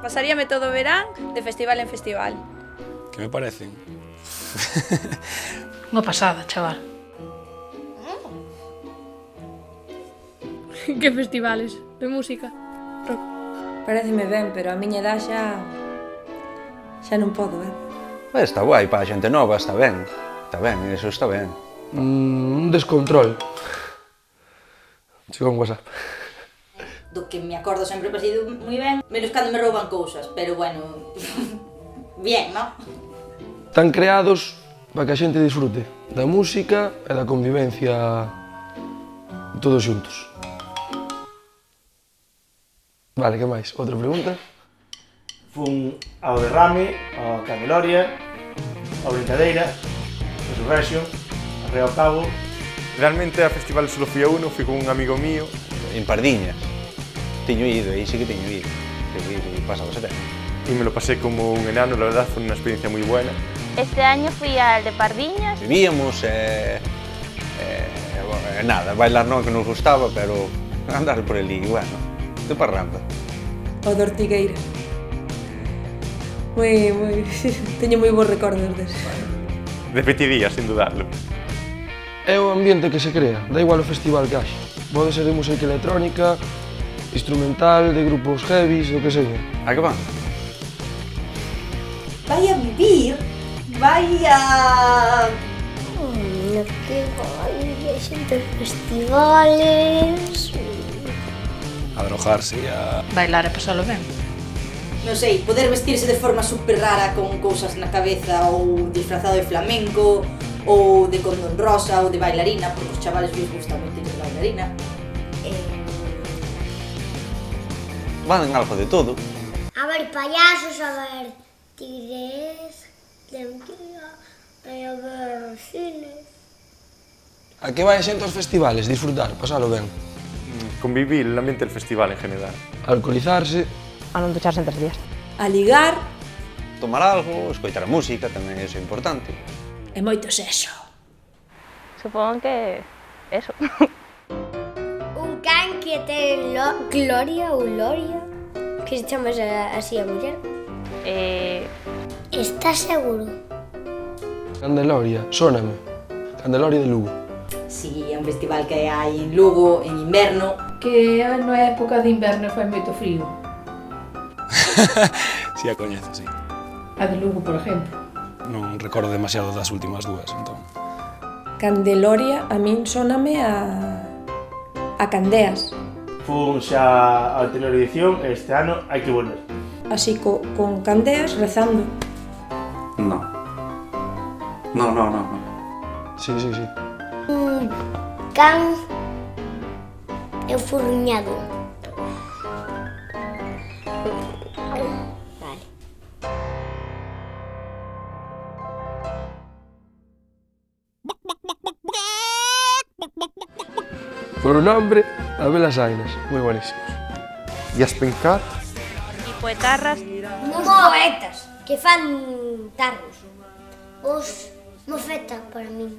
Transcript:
Pasaríame todo o verán de festival en festival. Que me parecen? Unha pasada, chaval. Que festivales? De música? Rock? Pareceme ben, pero a miña edad xa non podo, Está guai, para a xente nova, está ben, eso está ben. Un descontrol. Chegou un WhatsApp. Do que me acordo sempre ha sido moi ben, menos cando me rouban cousas, pero bueno, bien, non? Están creados para que a xente disfrute da música e da convivencia todos xuntos. Vale, que máis? Outra pregunta? Fun ao derrame, ao Candeloria, ao Brincadeira, a Resurrection, a Río Cabo. Realmente a festival solo fui a uno, fui con un amigo mío. En Pardiñas. Teño ido, aí sí que teño ido. Pasado setembro. Y me lo pasé como un enano, la verdad, fue una experiencia muy buena. Este año fui al de Pardiñas. Vivíamos, nada, bailar non que nos gustaba, pero andar por ali, bueno, de parranda. O de Ortigueira. Teño moi bons recordos deses. Repetiría, sin dudarlo. É o ambiente que se crea, da igual o festival que haxe. Pode ser de música electrónica, instrumental, de grupos heavies, o que seja. A que van? Vai a vivir, vai a... Que vai, xente festivales... A drogarse e a... Bailar e pasalo ben. Non sei, poder vestirse de forma super rara con cousas na cabeza ou disfrazado de flamenco ou de condón rosa ou de bailarina, porque os chavales les gusta moito de bailarina. Van algo de todo. A ver payasos, a ver tigres, lentilla, a ver cines. A que vai a xente aos festivales? Disfrutar, pasalo ben. Convivir el ambiente del festival en general. Alcoholizarse. A non ducharse en 3 días. A ligar Tomar algo, escoitar a música, tamén é iso importante. e moito sexo. Supongo que... eso. Un can que ten Gloria ou Loria, que se chama así a muller. Estás seguro? Candeloria, sóname. Candeloria de Lugo. Si é un festival que hai en Lugo en inverno. Que na época de inverno fai moito frío. Si a coñezo, sí. A de Lugo, por exemplo. Non recordo demasiado das últimas dúas, entón. Candeloria, a min sóname a Candeas. Fun xa a anterior edición e este ano hai que volver. Así con Candeas rezando. No. Sí. Un can enfurruñado. Vale. Por un nombre, Abel Sainas, moi buenísimos. Y a Spencar, E poetarras. Poetas que fan tarros. Os mofeta para min.